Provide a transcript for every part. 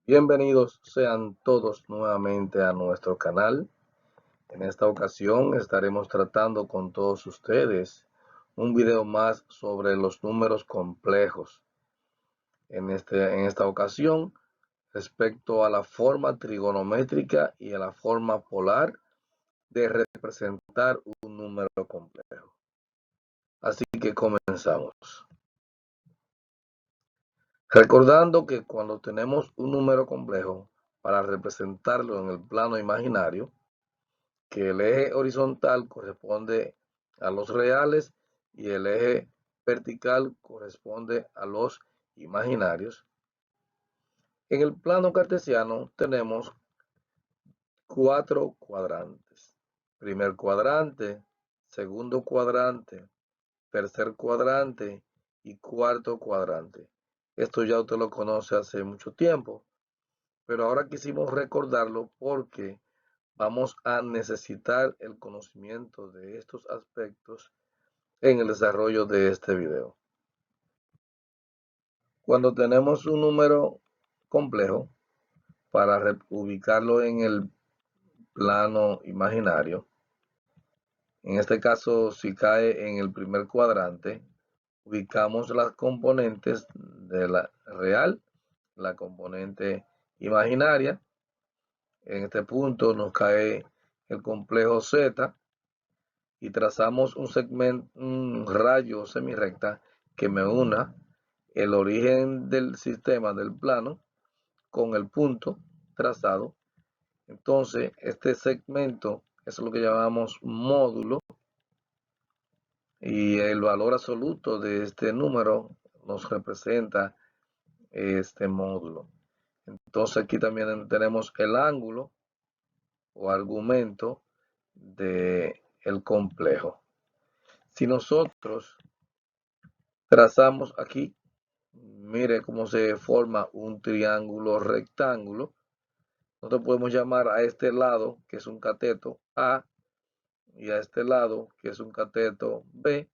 Bienvenidos sean todos nuevamente a nuestro canal. En esta ocasión estaremos tratando con todos ustedes un video más sobre los números complejos. En esta ocasión, respecto a la forma trigonométrica y a la forma polar de representar un número complejo. Así que comenzamos. Recordando que cuando tenemos un número complejo, para representarlo en el plano imaginario, que el eje horizontal corresponde a los reales y el eje vertical corresponde a los imaginarios. En el plano cartesiano tenemos 4 cuadrantes. Primer cuadrante, segundo cuadrante, tercer cuadrante y cuarto cuadrante. Esto ya usted lo conoce hace mucho tiempo, pero ahora quisimos recordarlo porque vamos a necesitar el conocimiento de estos aspectos en el desarrollo de este video. Cuando tenemos un número complejo, para ubicarlo en el plano imaginario, en este caso si cae en el primer cuadrante, ubicamos las componentes de la real, la componente imaginaria. En este punto nos cae el complejo Z, y trazamos un rayo semirrecta que me una el origen del sistema del plano con el punto trazado. Entonces, este segmento es lo que llamamos módulo, y el valor absoluto de este número nos representa este módulo. Entonces, aquí también tenemos el ángulo o argumento del complejo. Si nosotros trazamos aquí, mire cómo se forma un triángulo rectángulo. Nosotros podemos llamar a este lado, que es un cateto A, y a este lado, que es un cateto B,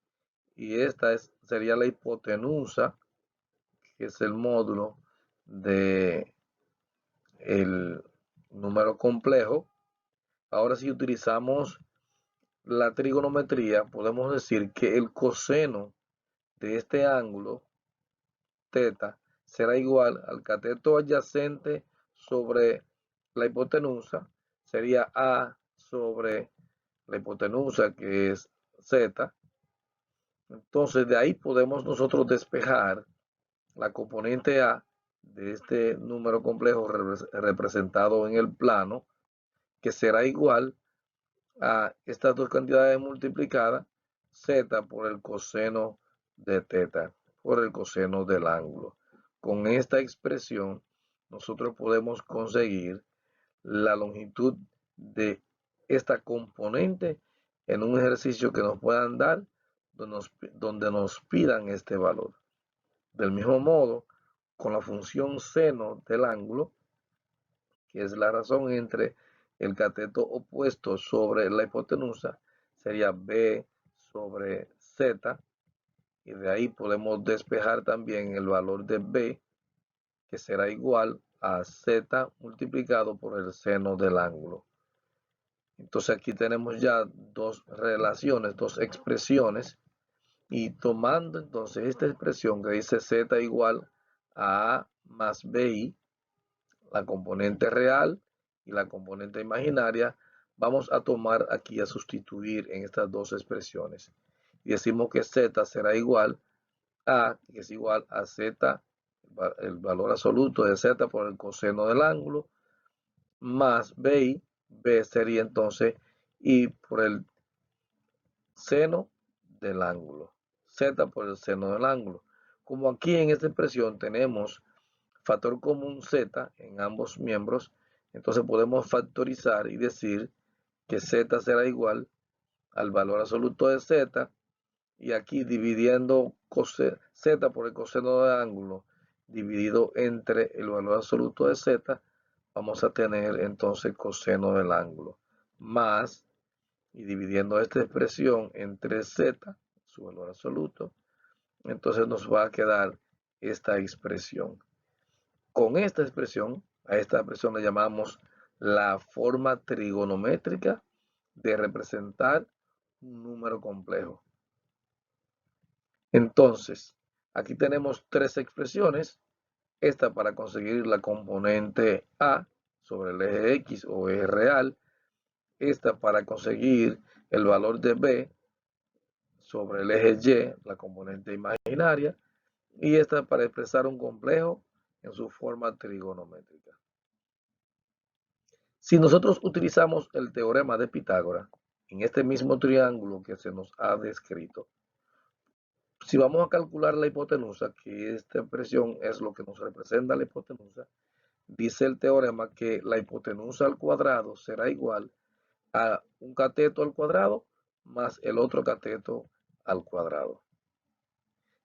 y esta sería la hipotenusa, que es el módulo del número complejo. Ahora, si utilizamos la trigonometría, podemos decir que el coseno de este ángulo θ será igual al cateto adyacente sobre la hipotenusa, sería A sobre la hipotenusa, que es Z. Entonces, de ahí podemos nosotros despejar la componente A de este número complejo representado en el plano, que será igual a estas dos cantidades multiplicadas, Z por el coseno de θ, por el coseno del ángulo. Con esta expresión, nosotros podemos conseguir la longitud de esta componente en un ejercicio que nos puedan dar, donde nos pidan este valor. Del mismo modo, con la función seno del ángulo, que es la razón entre el cateto opuesto sobre la hipotenusa, sería B sobre Z, y de ahí podemos despejar también el valor de B, que será igual a Z multiplicado por el seno del ángulo. Entonces aquí tenemos ya dos relaciones, dos expresiones, y tomando entonces esta expresión que dice Z igual a más BI, la componente real y la componente imaginaria, vamos a tomar aquí a sustituir en estas dos expresiones. Y decimos que Z será igual a, que es igual a Z, el valor absoluto de Z por el coseno del ángulo, más BI, B sería entonces I por el seno del ángulo, Z por el seno del ángulo. Como aquí en esta expresión tenemos factor común Z en ambos miembros, entonces podemos factorizar y decir que Z será igual al valor absoluto de Z, y aquí dividiendo Z por el coseno del ángulo dividido entre el valor absoluto de Z, vamos a tener entonces coseno del ángulo, más, y dividiendo esta expresión entre Z, su valor absoluto, entonces nos va a quedar esta expresión. Con esta expresión, A esta expresión le llamamos la forma trigonométrica de representar un número complejo. Entonces, aquí tenemos tres expresiones. Esta para conseguir la componente A sobre el eje X o eje real. Esta para conseguir el valor de B sobre el eje Y, la componente imaginaria. Y esta para expresar un complejo en su forma trigonométrica. Si nosotros utilizamos el teorema de Pitágoras en este mismo triángulo que se nos ha descrito, si vamos a calcular la hipotenusa, que esta expresión es lo que nos representa la hipotenusa, dice el teorema que la hipotenusa al cuadrado será igual a un cateto al cuadrado más el otro cateto al cuadrado.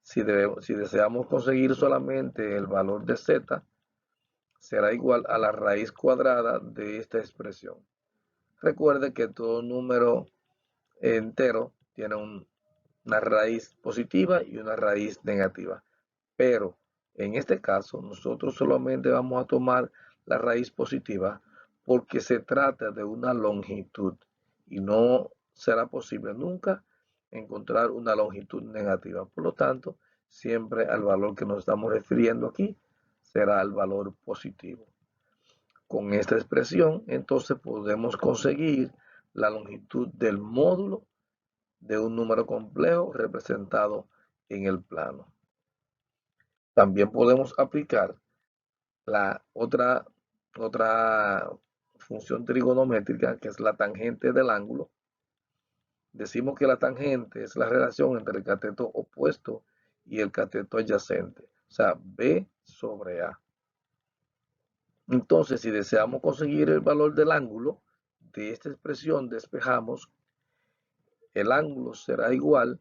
Si deseamos conseguir solamente el valor de z, será igual a la raíz cuadrada de esta expresión. Recuerde que todo número entero tiene una raíz positiva y una raíz negativa. Pero en este caso nosotros solamente vamos a tomar la raíz positiva porque se trata de una longitud y no será posible nunca encontrar una longitud negativa. Por lo tanto, siempre al valor que nos estamos refiriendo aquí será el valor positivo. Con esta expresión, entonces podemos conseguir la longitud del módulo de un número complejo representado en el plano. También podemos aplicar la otra función trigonométrica, que es la tangente del ángulo. Decimos que la tangente es la relación entre el cateto opuesto y el cateto adyacente, o sea, B sobre A. Entonces, si deseamos conseguir el valor del ángulo de esta expresión, despejamos, el ángulo será igual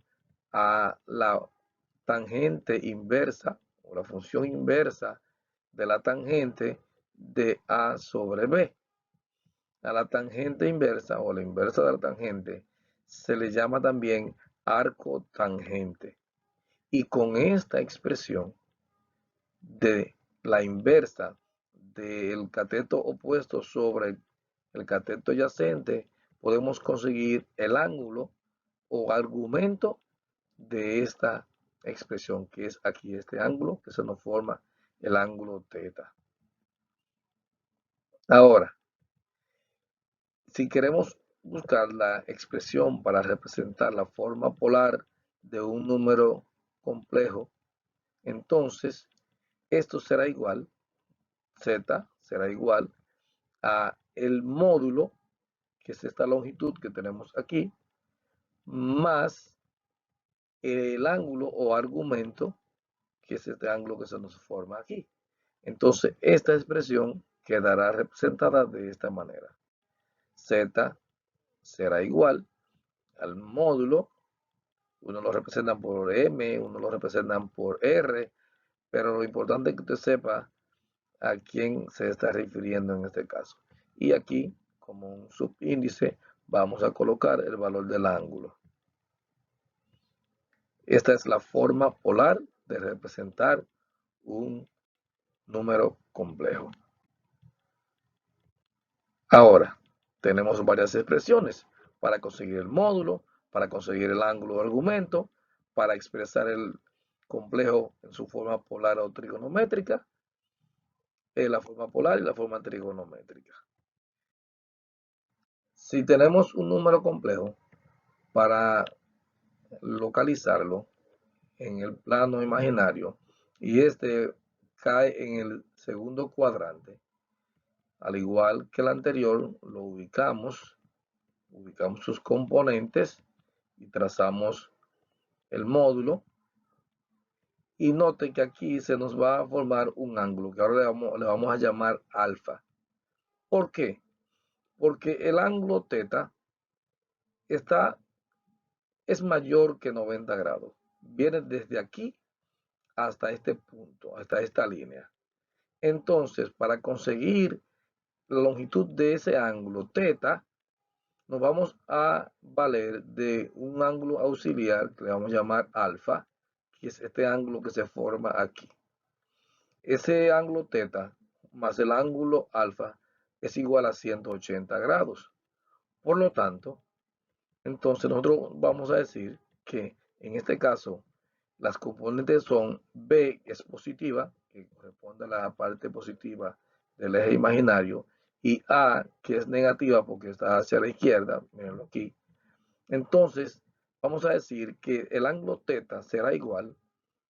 a la tangente inversa o la función inversa de la tangente de A sobre B. A la tangente inversa o la inversa de la tangente se le llama también arco tangente. Y con esta expresión de la inversa del cateto opuesto sobre el cateto adyacente, podemos conseguir el ángulo o argumento de esta expresión, que es aquí este ángulo que se nos forma el ángulo θ. Ahora, si queremos buscar la expresión para representar la forma polar de un número complejo, entonces esto será igual, z será igual a el módulo, que es esta longitud que tenemos aquí, más el ángulo o argumento, que es este ángulo que se nos forma aquí. Entonces, esta expresión quedará representada de esta manera. Z será igual al módulo, uno lo representan por M, uno lo representan por R, pero lo importante es que usted sepa a quién se está refiriendo en este caso. Y aquí, como un subíndice, vamos a colocar el valor del ángulo. Esta es la forma polar de representar un número complejo. Ahora, tenemos varias expresiones para conseguir el módulo, para conseguir el ángulo de argumento, para expresar el complejo en su forma polar o trigonométrica, la forma polar y la forma trigonométrica. Si tenemos un número complejo, para localizarlo en el plano imaginario y este cae en el segundo cuadrante, al igual que el anterior, lo ubicamos sus componentes y trazamos el módulo. Y noten que aquí se nos va a formar un ángulo que ahora le vamos a llamar alfa. ¿Por qué? Porque el ángulo θ es mayor que 90 grados. Viene desde aquí hasta este punto, hasta esta línea. Entonces, para conseguir la longitud de ese ángulo θ, nos vamos a valer de un ángulo auxiliar que le vamos a llamar alfa, que es este ángulo que se forma aquí. Ese ángulo θ más el ángulo alfa es igual a 180 grados. Por lo tanto, entonces nosotros vamos a decir que en este caso las componentes son B, que es positiva, que corresponde a la parte positiva del eje imaginario, y A, que es negativa porque está hacia la izquierda, mírenlo aquí. Entonces, vamos a decir que el ángulo θ será igual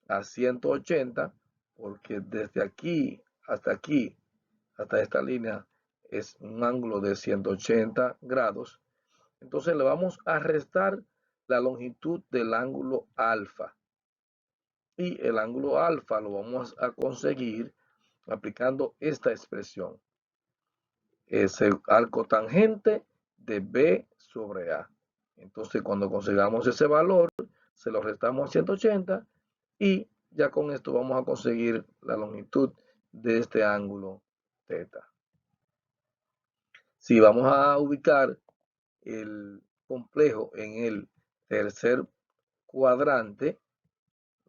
a 180, porque desde aquí, hasta esta línea, es un ángulo de 180 grados. Entonces le vamos a restar la longitud del ángulo alfa. Y el ángulo alfa lo vamos a conseguir aplicando esta expresión. Es el arco tangente de B sobre A. Entonces cuando consigamos ese valor, se lo restamos a 180 y ya con esto vamos a conseguir la longitud de este ángulo θ. Si vamos a ubicar el complejo en el tercer cuadrante,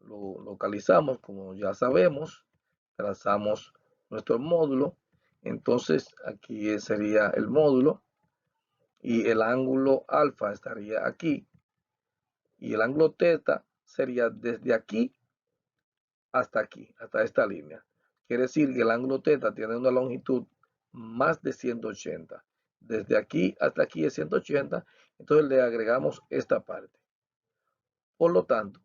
lo localizamos como ya sabemos, trazamos nuestro módulo, entonces aquí sería el módulo y el ángulo alfa estaría aquí y el ángulo θ sería desde aquí, hasta esta línea. Quiere decir que el ángulo θ tiene una longitud más de 180. Desde aquí hasta aquí es 180, entonces le agregamos esta parte. Por lo tanto,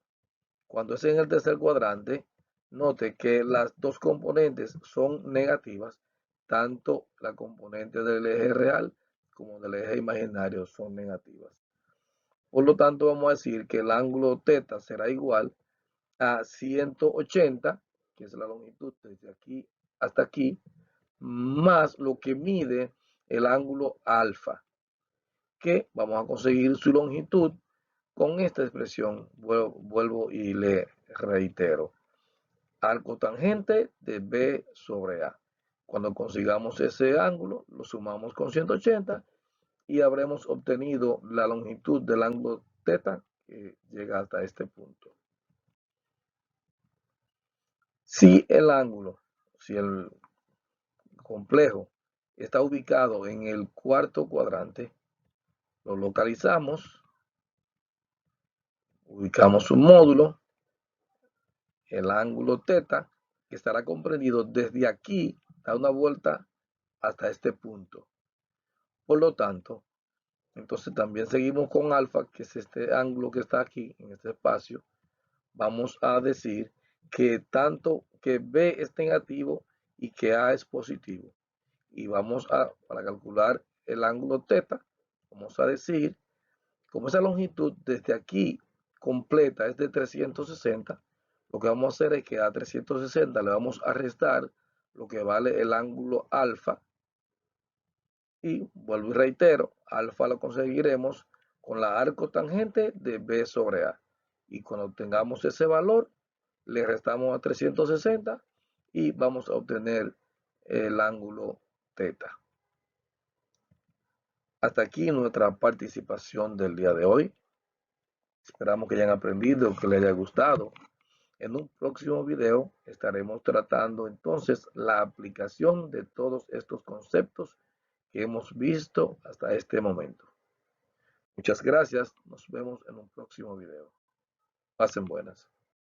cuando es en el tercer cuadrante, note que las dos componentes son negativas, tanto la componente del eje real como del eje imaginario son negativas. Por lo tanto, vamos a decir que el ángulo θ será igual a 180, que es la longitud desde aquí hasta aquí, más lo que mide el ángulo alfa, que vamos a conseguir su longitud con esta expresión. Vuelvo y le reitero. Arco tangente de B sobre A. Cuando consigamos ese ángulo, lo sumamos con 180 y habremos obtenido la longitud del ángulo θ que llega hasta este punto. Si el complejo está ubicado en el cuarto cuadrante, lo localizamos, ubicamos un módulo, el ángulo θ, que estará comprendido desde aquí, da una vuelta hasta este punto. Por lo tanto, entonces también seguimos con alfa, que es este ángulo que está aquí, en este espacio. Vamos a decir que tanto que B es negativo y que A es positivo. Y para calcular el ángulo θ, vamos a decir, como esa longitud desde aquí completa es de 360, lo que vamos a hacer es que a 360 le vamos a restar lo que vale el ángulo alfa. Y vuelvo y reitero, alfa lo conseguiremos con la arco tangente de B sobre A. Y cuando obtengamos ese valor, le restamos a 360 y vamos a obtener el ángulo θ. Hasta aquí nuestra participación del día de hoy. Esperamos que hayan aprendido, que les haya gustado. En un próximo video estaremos tratando entonces la aplicación de todos estos conceptos que hemos visto hasta este momento. Muchas gracias. Nos vemos en un próximo video. Pasen buenas.